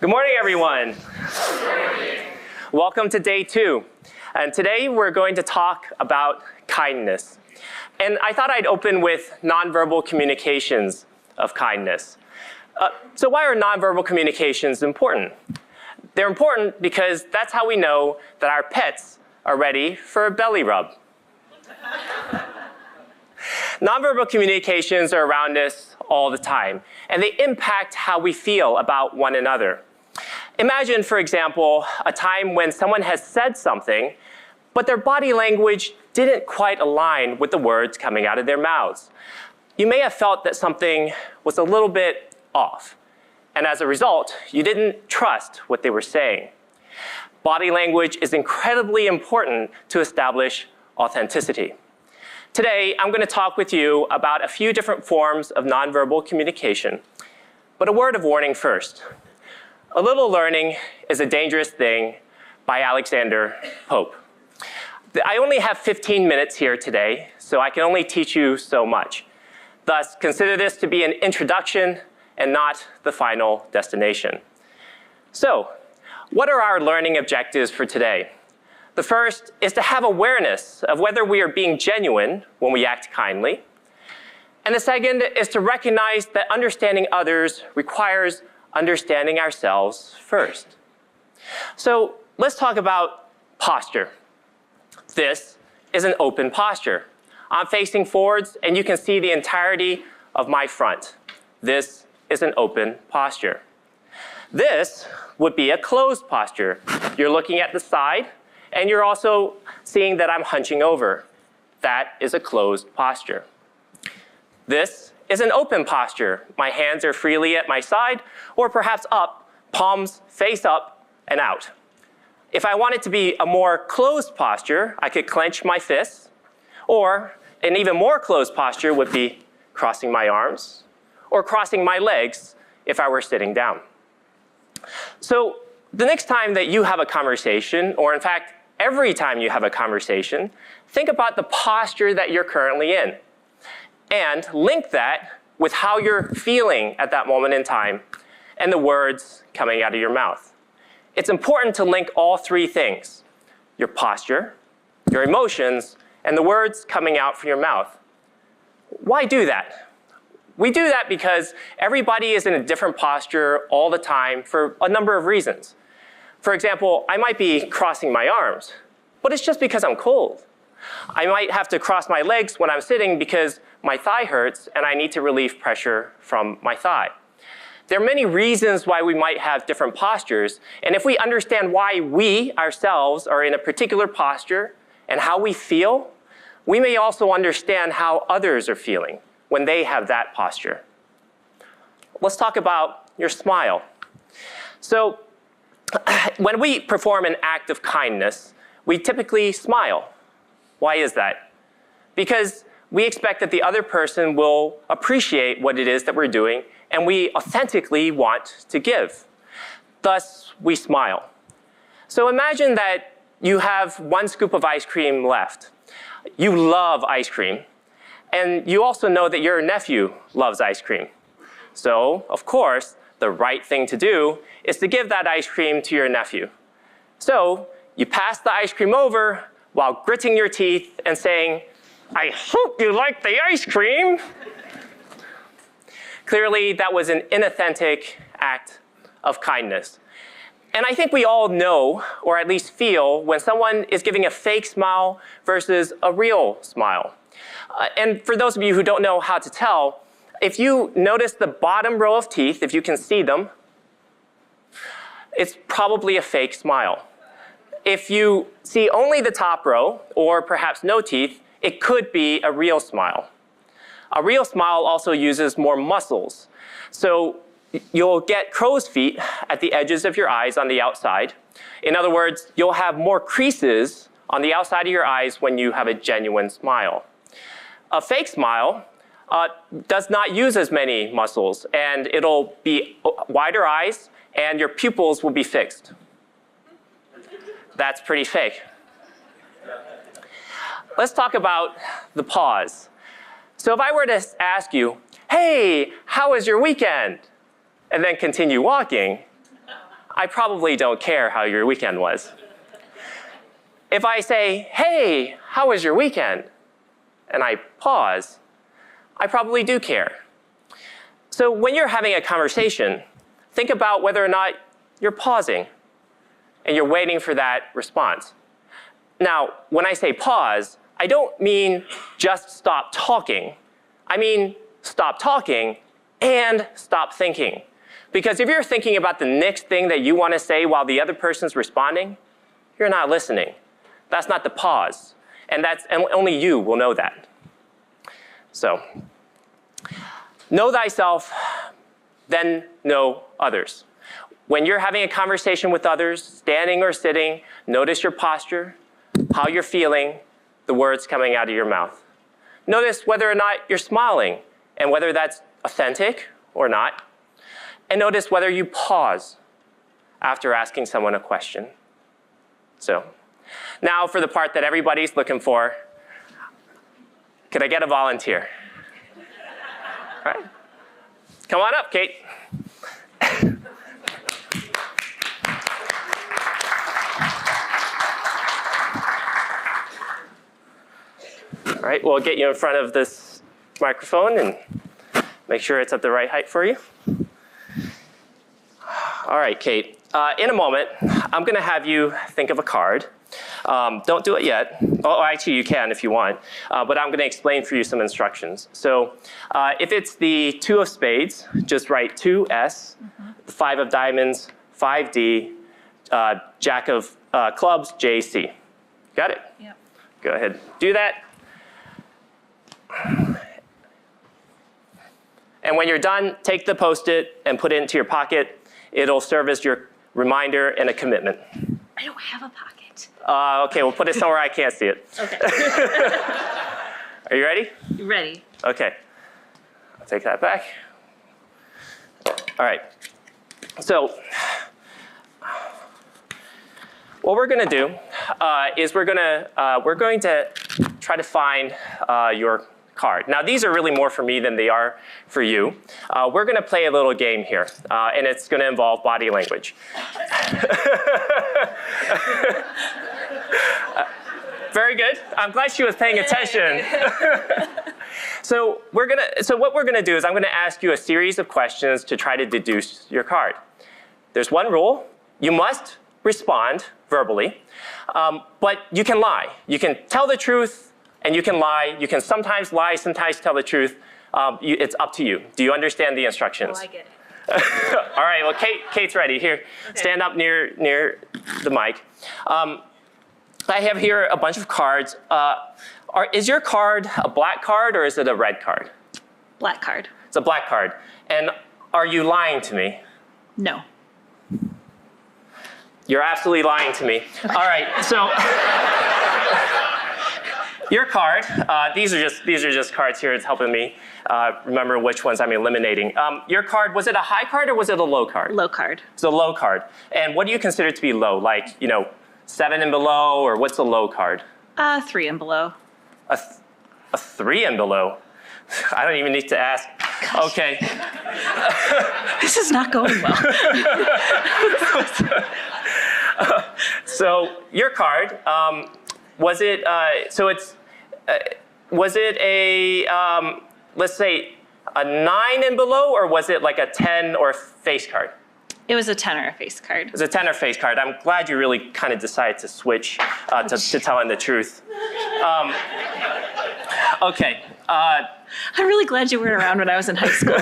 Good morning, everyone. Good morning. Welcome to day 2. And today we're going to talk about kindness. And I thought I'd open with nonverbal communications of kindness. So why are nonverbal communications important? They're important because that's how we know that our pets are ready for a belly rub. Nonverbal communications are around us all the time, and they impact how we feel about one another. Imagine, for example, a time when someone has said something, but their body language didn't quite align with the words coming out of their mouths. You may have felt that something was a little bit off, and as a result, you didn't trust what they were saying. Body language is incredibly important to establish authenticity. Today, I'm going to talk with you about a few different forms of nonverbal communication, but a word of warning first. A little learning is a dangerous thing by Alexander Pope. I only have 15 minutes here today, so I can only teach you so much. Thus, consider this to be an introduction and not the final destination. So, what are our learning objectives for today? The first is to have awareness of whether we are being genuine when we act kindly. And the second is to recognize that understanding others requires understanding ourselves first. So let's talk about posture. This is an open posture. I'm facing forwards, and you can see the entirety of my front. This is an open posture. This would be a closed posture. You're looking at the side, and you're also seeing that I'm hunching over. That is a closed posture. This is an open posture. My hands are freely at my side, or perhaps up, palms face up and out. If I want it to be a more closed posture, I could clench my fists, or an even more closed posture would be crossing my arms, or crossing my legs if I were sitting down. So the next time that you have a conversation, or in fact, every time you have a conversation, think about the posture that you're currently in, and link that with how you're feeling at that moment in time and the words coming out of your mouth. It's important to link all three things: your posture, your emotions, and the words coming out from your mouth. Why do that? We do that because everybody is in a different posture all the time for a number of reasons. For example, I might be crossing my arms, but it's just because I'm cold. I might have to cross my legs when I'm sitting because my thigh hurts and I need to relieve pressure from my thigh. There are many reasons why we might have different postures, and if we understand why we ourselves are in a particular posture and how we feel, we may also understand how others are feeling when they have that posture. Let's talk about your smile. So, when we perform an act of kindness, we typically smile. Why is that? Because we expect that the other person will appreciate what it is that we're doing, and we authentically want to give. Thus, we smile. So imagine that you have 1 scoop of ice cream left. You love ice cream, and you also know that your nephew loves ice cream. So, of course, the right thing to do is to give that ice cream to your nephew. So, you pass the ice cream over while gritting your teeth and saying, "I hope you like the ice cream." Clearly, that was an inauthentic act of kindness. And I think we all know, or at least feel, when someone is giving a fake smile versus a real smile. And for those of you who don't know how to tell, if you notice the bottom row of teeth, if you can see them, it's probably a fake smile. If you see only the top row, or perhaps no teeth, it could be a real smile. A real smile also uses more muscles. So you'll get crow's feet at the edges of your eyes on the outside. In other words, you'll have more creases on the outside of your eyes when you have a genuine smile. A fake smile does not use as many muscles, and it'll be wider eyes, and your pupils will be fixed. That's pretty fake. Let's talk about the pause. So if I were to ask you, "Hey, how was your weekend?" and then continue walking, I probably don't care how your weekend was. If I say, hey, how was your weekend? And I pause, I probably do care. So when you're having a conversation, think about whether or not you're pausing and you're waiting for that response. Now, when I say pause, I don't mean just stop talking. I mean stop talking and stop thinking. Because if you're thinking about the next thing that you want to say while the other person's responding, you're not listening. That's not the pause. And only you will know that. So, know thyself, then know others. When you're having a conversation with others, standing or sitting, notice your posture, how you're feeling, the words coming out of your mouth. Notice whether or not you're smiling and whether that's authentic or not. And notice whether you pause after asking someone a question. So, now for the part that everybody's looking for. Could I get a volunteer? All right. Come on up, Kate. All right, we'll get you in front of this microphone and make sure it's at the right height for you. All right, Kate. In a moment, I'm going to have you think of a card. Don't do it yet. Oh, actually, you can if you want. But I'm going to explain for you some instructions. So if it's the 2 of spades, just write 2S, the 5 of diamonds, 5D, Jack of clubs, JC. Got it? Yep. Go ahead. Do that. And when you're done, take the Post-it and put it into your pocket. It'll serve as your reminder and a commitment. I don't have a pocket. Okay, we'll put it somewhere I can't see it. Okay. Are you ready? Ready. Okay. I'll take that back. All right. So what we're going to do is we're going to try to find your card. Now, these are really more for me than they are for you. We're going to play a little game here, and it's going to involve body language. Very good. I'm glad she was paying attention. So what we're going to do is I'm going to ask you a series of questions to try to deduce your card. There's one rule. You must respond verbally, but you can lie. You can tell the truth, and you can lie. You can sometimes lie, sometimes tell the truth. It's up to you. Do you understand the instructions? Oh, I get it. All right, well, Kate's ready. Here, okay. Stand up near the mic. I have here a bunch of cards. Is your card a black card or is it a red card? Black card. It's a black card. And are you lying to me? No. You're absolutely lying to me. Okay. All right, so your card, these are just cards here. It's helping me remember which ones I'm eliminating. Your card, was it a high card or was it a low card? Low card. It's a low card. And what do you consider to be low? Like, 7 and below, or what's a low card? 3 and below. A 3 and below? I don't even need to ask. Gosh. Okay. This is not going well. So your card, was it a, let's say, a 9 and below, or was it like a 10 or a face card? It was a 10 or a face card. It was a 10 or face card. I'm glad you really kind of decided to switch to telling the truth. Okay. I'm really glad you weren't around when I was in high school.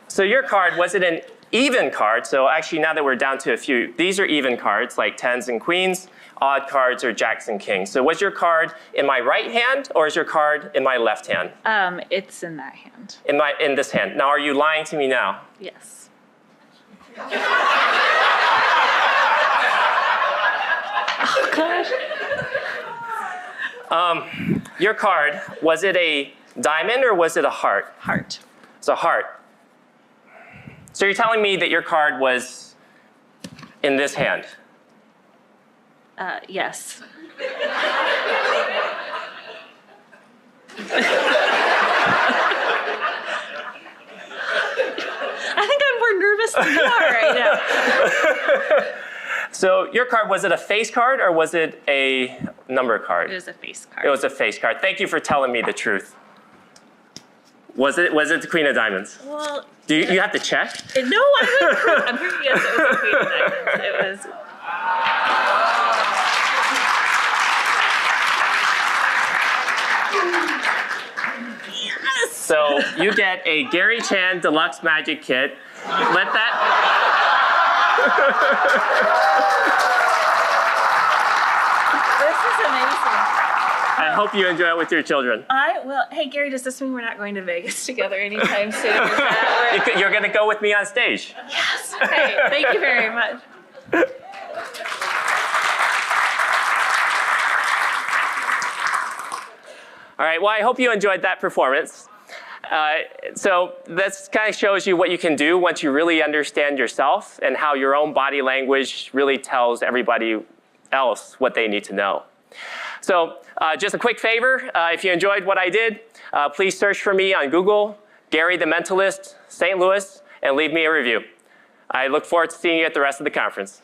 So your card, was it an even card? So actually, now that we're down to a few, these are even cards, like 10s and queens. Odd cards are jacks and kings. So was your card in my right hand, or is your card in my left hand? It's in that hand. In this hand. Now, are you lying to me now? Yes. Oh, gosh. Your card, was it a diamond or was it a heart? Heart. It's a heart. So you're telling me that your card was in this hand? Yes. I think I'm more pissing me off right now. So your card, was it a face card or was it a number card? It was a face card. It was a face card. Thank you for telling me the truth. Was it the Queen of Diamonds? Well, Do you have to check? no, I'm pretty yes, it was a Queen of Diamonds. It was. Yes. So you get a Gary Chan Deluxe Magic Kit. Let that. This is amazing. I hope you enjoy it with your children. I will. Hey, Gary, does this mean we're not going to Vegas together anytime soon? Is that where... You're going to go with me on stage. Yes. Hey, thank you very much. All right, well, I hope you enjoyed that performance. So this kind of shows you what you can do once you really understand yourself and how your own body language really tells everybody else what they need to know. So just a quick favor, if you enjoyed what I did, please search for me on Google, Gary the Mentalist, St. Louis, and leave me a review. I look forward to seeing you at the rest of the conference.